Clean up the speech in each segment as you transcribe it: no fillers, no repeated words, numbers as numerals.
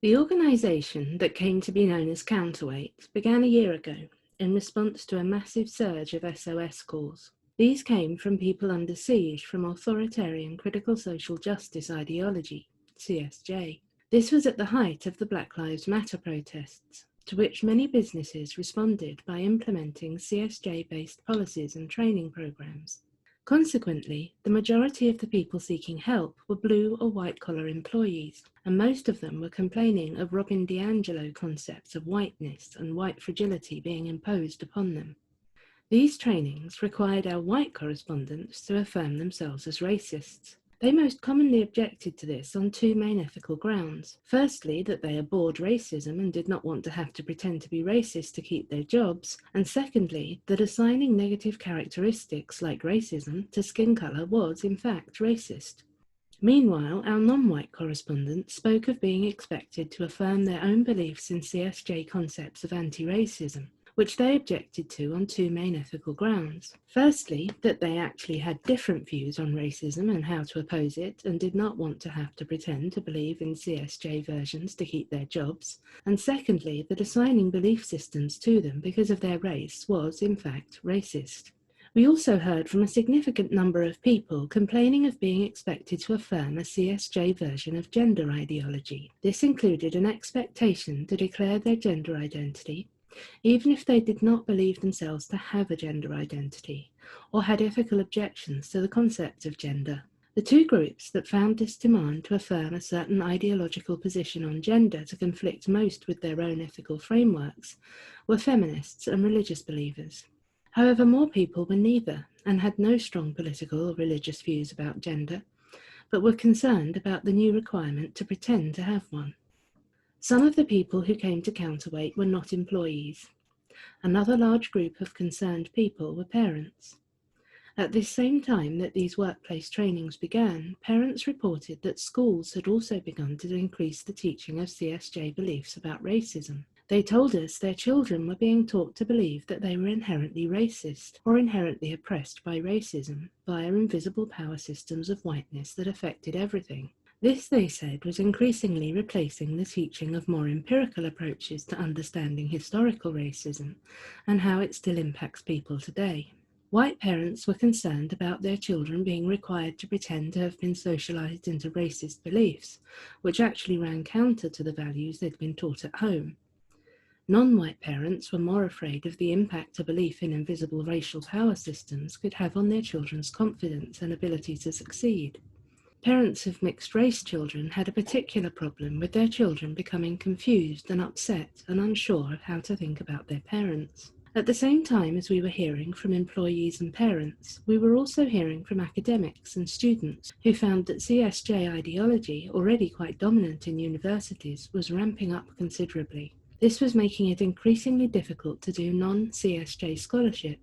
The organisation that came to be known as Counterweight began a year ago in response to a massive surge of SOS calls. These came from people under siege from authoritarian critical social justice ideology, CSJ. This was at the height of the Black Lives Matter protests, to which many businesses responded by implementing CSJ-based policies and training programs. Consequently, the majority of the people seeking help were blue or white-collar employees, and most of them were complaining of Robin DiAngelo concepts of whiteness and white fragility being imposed upon them. These trainings required our white correspondents to affirm themselves as racists. They most commonly objected to this on two main ethical grounds. Firstly, that they abhorred racism and did not want to have to pretend to be racist to keep their jobs, and secondly, that assigning negative characteristics like racism to skin colour was, in fact, racist. Meanwhile, our non-white correspondents spoke of being expected to affirm their own beliefs in CSJ concepts of anti-racism, which they objected to on two main ethical grounds. Firstly, that they actually had different views on racism and how to oppose it, and did not want to have to pretend to believe in CSJ versions to keep their jobs. And secondly, that assigning belief systems to them because of their race was, in fact, racist. We also heard from a significant number of people complaining of being expected to affirm a CSJ version of gender ideology. This included an expectation to declare their gender identity, even if they did not believe themselves to have a gender identity, or had ethical objections to the concept of gender. The two groups that found this demand to affirm a certain ideological position on gender to conflict most with their own ethical frameworks were feminists and religious believers. However, more people were neither, and had no strong political or religious views about gender, but were concerned about the new requirement to pretend to have one. Some of the people who came to Counterweight were not employees. Another large group of concerned people were parents. At this same time that these workplace trainings began, parents reported that schools had also begun to increase the teaching of CSJ beliefs about racism. They told us their children were being taught to believe that they were inherently racist or inherently oppressed by racism via invisible power systems of whiteness that affected everything. This, they said, was increasingly replacing the teaching of more empirical approaches to understanding historical racism and how it still impacts people today. White parents were concerned about their children being required to pretend to have been socialized into racist beliefs, which actually ran counter to the values they'd been taught at home. Non-white parents were more afraid of the impact a belief in invisible racial power systems could have on their children's confidence and ability to succeed. Parents of mixed-race children had a particular problem with their children becoming confused and upset and unsure of how to think about their parents. At the same time as we were hearing from employees and parents, we were also hearing from academics and students who found that CSJ ideology, already quite dominant in universities, was ramping up considerably. This was making it increasingly difficult to do non-CSJ scholarship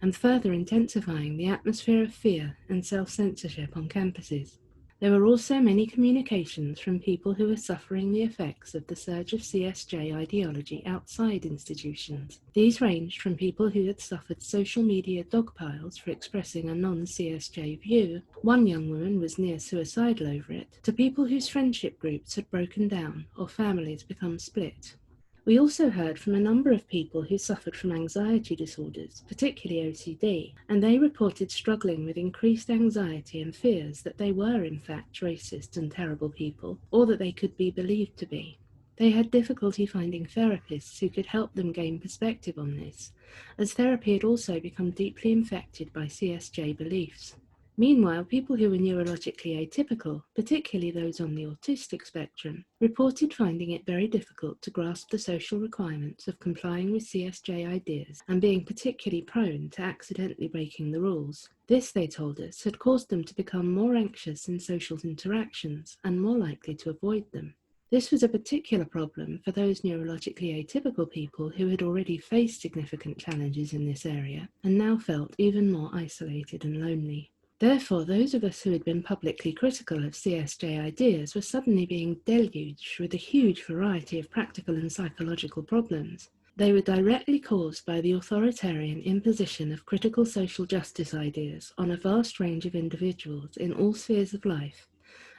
and further intensifying the atmosphere of fear and self-censorship on campuses. There were also many communications from people who were suffering the effects of the surge of CSJ ideology outside institutions. These ranged from people who had suffered social media dogpiles for expressing a non-CSJ view, one young woman was near suicidal over it, to people whose friendship groups had broken down or families become split. We also heard from a number of people who suffered from anxiety disorders, particularly OCD, and they reported struggling with increased anxiety and fears that they were in fact racist and terrible people, or that they could be believed to be. They had difficulty finding therapists who could help them gain perspective on this, as therapy had also become deeply infected by CSJ beliefs. Meanwhile, people who were neurologically atypical, particularly those on the autistic spectrum, reported finding it very difficult to grasp the social requirements of complying with CSJ ideas and being particularly prone to accidentally breaking the rules. This, they told us, had caused them to become more anxious in social interactions and more likely to avoid them. This was a particular problem for those neurologically atypical people who had already faced significant challenges in this area and now felt even more isolated and lonely. Therefore, those of us who had been publicly critical of CSJ ideas were suddenly being deluged with a huge variety of practical and psychological problems. They were directly caused by the authoritarian imposition of critical social justice ideas on a vast range of individuals in all spheres of life,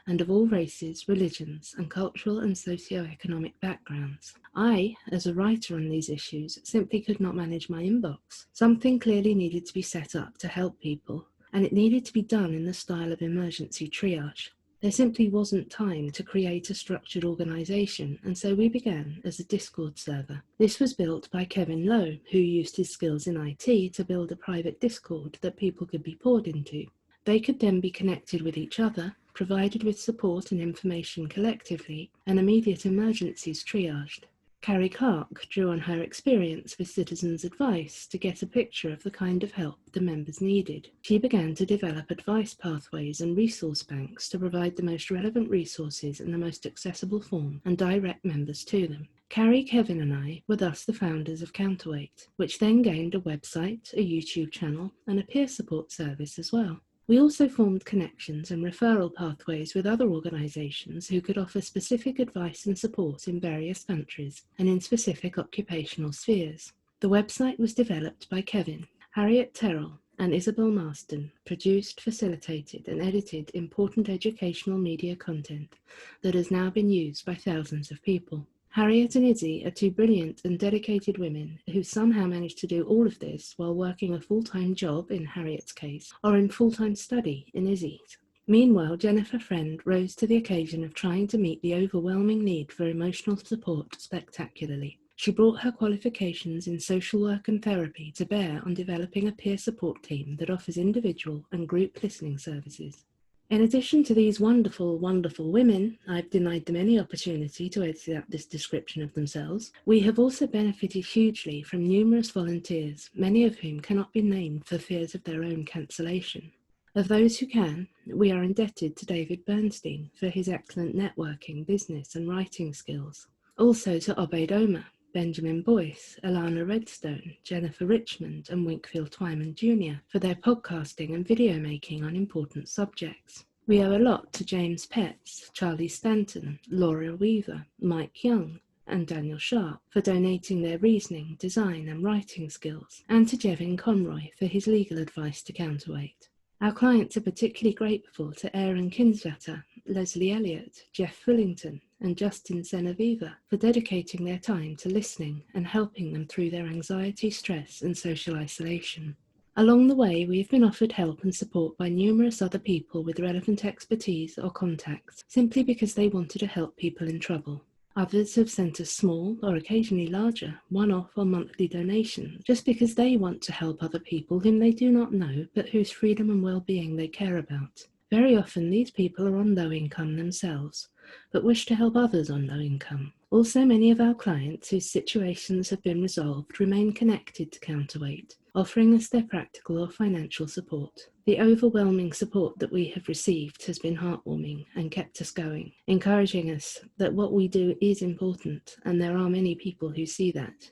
and of all races, religions, and cultural and socio-economic backgrounds. I, as a writer on these issues, simply could not manage my inbox. Something clearly needed to be set up to help people, and it needed to be done in the style of emergency triage. There simply wasn't time to create a structured organisation, and so we began as a Discord server. This was built by Kevin Lowe, who used his skills in IT to build a private Discord that people could be poured into. They could then be connected with each other, provided with support and information collectively, and immediate emergencies triaged. Carrie Clark drew on her experience with citizens' advice to get a picture of the kind of help the members needed. She began to develop advice pathways and resource banks to provide the most relevant resources in the most accessible form and direct members to them. Carrie, Kevin and I were thus the founders of Counterweight, which then gained a website, a YouTube channel and a peer support service as well. We also formed connections and referral pathways with other organisations who could offer specific advice and support in various countries and in specific occupational spheres. The website was developed by Kevin. Harriet Terrell and Isabel Marston produced, facilitated and edited important educational media content that has now been used by thousands of people. Harriet and Izzy are two brilliant and dedicated women who somehow managed to do all of this while working a full-time job in Harriet's case, or in full-time study in Izzy's. Meanwhile, Jennifer Friend rose to the occasion of trying to meet the overwhelming need for emotional support spectacularly. She brought her qualifications in social work and therapy to bear on developing a peer support team that offers individual and group listening services. In addition to these wonderful, wonderful women, I've denied them any opportunity to edit out this description of themselves. We have also benefited hugely from numerous volunteers, many of whom cannot be named for fears of their own cancellation. Of those who can, we are indebted to David Bernstein for his excellent networking, business and writing skills. Also to Obaid Omar, Benjamin Boyce, Alana Redstone, Jennifer Richmond and Winkfield Twyman Jr. for their podcasting and video making on important subjects. We owe a lot to James Petts, Charlie Stanton, Laura Weaver, Mike Young and Daniel Sharp for donating their reasoning, design and writing skills, and to Jevin Conroy for his legal advice to Counterweight. Our clients are particularly grateful to Aaron Kinsvatter, Leslie Elliott, Jeff Fullington, and Justin Senaviva for dedicating their time to listening and helping them through their anxiety, stress, and social isolation. Along the way, we have been offered help and support by numerous other people with relevant expertise or contacts, simply because they wanted to help people in trouble. Others have sent us small, or occasionally larger, one-off or monthly donations, just because they want to help other people whom they do not know, but whose freedom and well-being they care about. Very often these people are on low income themselves, but wish to help others on low income. Also, many of our clients whose situations have been resolved remain connected to Counterweight, offering us their practical or financial support. The overwhelming support that we have received has been heartwarming and kept us going, encouraging us that what we do is important, and there are many people who see that.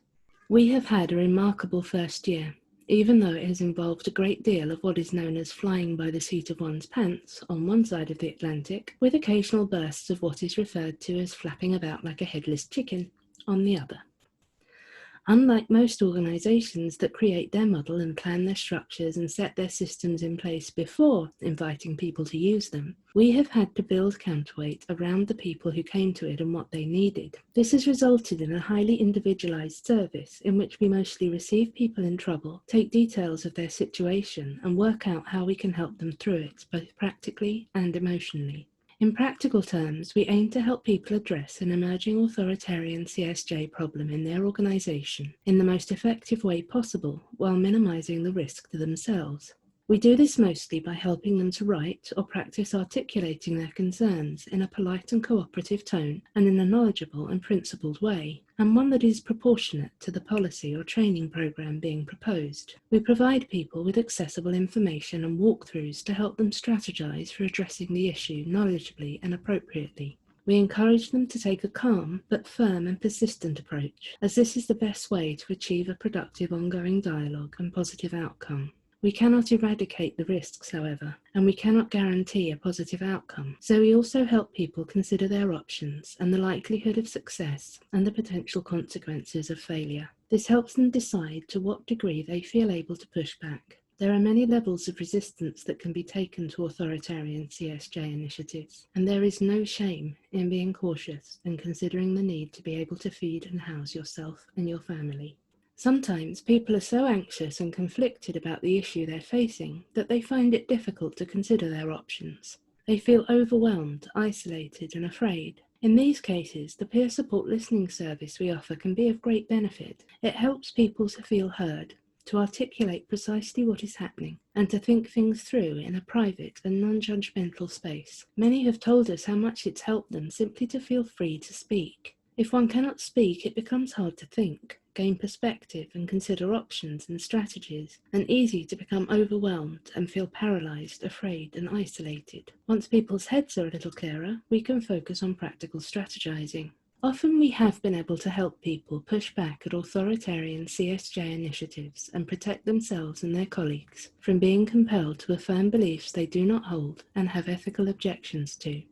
We have had a remarkable first year, even though it has involved a great deal of what is known as flying by the seat of one's pants on one side of the Atlantic, with occasional bursts of what is referred to as flapping about like a headless chicken on the other. Unlike most organisations that create their model and plan their structures and set their systems in place before inviting people to use them, we have had to build Counterweight around the people who came to it and what they needed. This has resulted in a highly individualised service in which we mostly receive people in trouble, take details of their situation and work out how we can help them through it, both practically and emotionally. In practical terms, we aim to help people address an emerging authoritarian CSJ problem in their organisation in the most effective way possible while minimising the risk to themselves. We do this mostly by helping them to write or practice articulating their concerns in a polite and cooperative tone and in a knowledgeable and principled way, and one that is proportionate to the policy or training programme being proposed. We provide people with accessible information and walkthroughs to help them strategise for addressing the issue knowledgeably and appropriately. We encourage them to take a calm but firm and persistent approach, as this is the best way to achieve a productive ongoing dialogue and positive outcome. We cannot eradicate the risks, however, and we cannot guarantee a positive outcome, so we also help people consider their options and the likelihood of success and the potential consequences of failure. This helps them decide to what degree they feel able to push back. There are many levels of resistance that can be taken to authoritarian CSJ initiatives, and there is no shame in being cautious and considering the need to be able to feed and house yourself and your family. Sometimes people are so anxious and conflicted about the issue they're facing that they find it difficult to consider their options. They feel overwhelmed, isolated, and afraid. In these cases, the peer support listening service we offer can be of great benefit. It helps people to feel heard, to articulate precisely what is happening, and to think things through in a private and non-judgmental space. Many have told us how much it's helped them simply to feel free to speak. If one cannot speak, it becomes hard to think, gain perspective, and consider options and strategies, and easy to become overwhelmed and feel paralysed, afraid, and isolated. Once people's heads are a little clearer, we can focus on practical strategizing. Often we have been able to help people push back at authoritarian CSJ initiatives and protect themselves and their colleagues from being compelled to affirm beliefs they do not hold and have ethical objections to.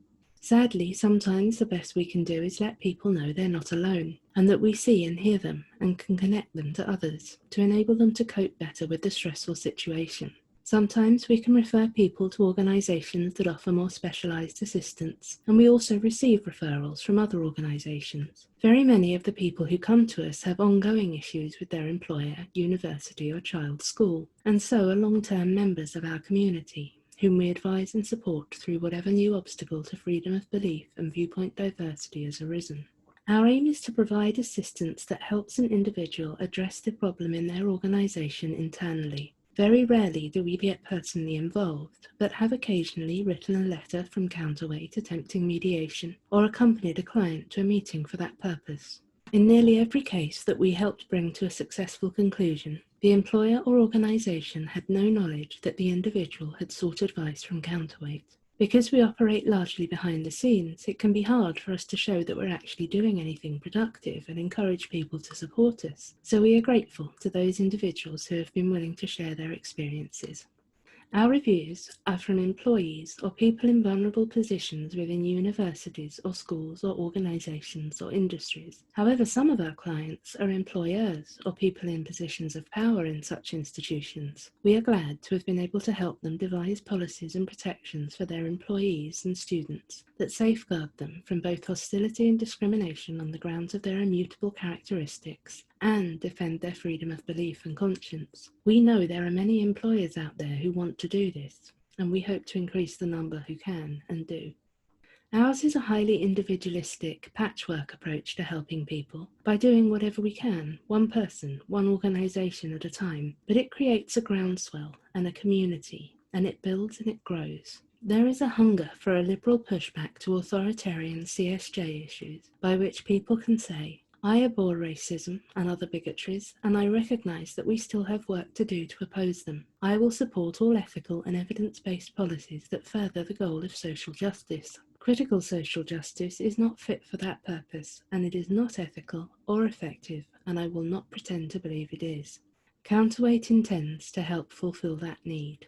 Sadly, sometimes the best we can do is let people know they're not alone, and that we see and hear them and can connect them to others to enable them to cope better with the stressful situation. Sometimes we can refer people to organisations that offer more specialised assistance, and we also receive referrals from other organisations. Very many of the people who come to us have ongoing issues with their employer, university or child's school, and so are long-term members of our community, whom we advise and support through whatever new obstacle to freedom of belief and viewpoint diversity has arisen. Our aim is to provide assistance that helps an individual address the problem in their organisation internally. Very rarely do we get personally involved, but have occasionally written a letter from Counterweight attempting mediation, or accompanied a client to a meeting for that purpose. In nearly every case that we helped bring to a successful conclusion, the employer or organisation had no knowledge that the individual had sought advice from Counterweight. Because we operate largely behind the scenes, it can be hard for us to show that we're actually doing anything productive and encourage people to support us, so we are grateful to those individuals who have been willing to share their experiences. Our reviews are from employees or people in vulnerable positions within universities or schools or organisations or industries. However, some of our clients are employers or people in positions of power in such institutions. We are glad to have been able to help them devise policies and protections for their employees and students that safeguard them from both hostility and discrimination on the grounds of their immutable characteristics, and defend their freedom of belief and conscience. We know there are many employers out there who want to do this, and we hope to increase the number who can and do. Ours is a highly individualistic, patchwork approach to helping people by doing whatever we can, one person, one organisation at a time, but it creates a groundswell and a community, and it builds and it grows. There is a hunger for a liberal pushback to authoritarian CSJ issues by which people can say, I abhor racism and other bigotries, and I recognise that we still have work to do to oppose them. I will support all ethical and evidence-based policies that further the goal of social justice. Critical social justice is not fit for that purpose, and it is not ethical or effective, and I will not pretend to believe it is. Counterweight intends to help fulfil that need.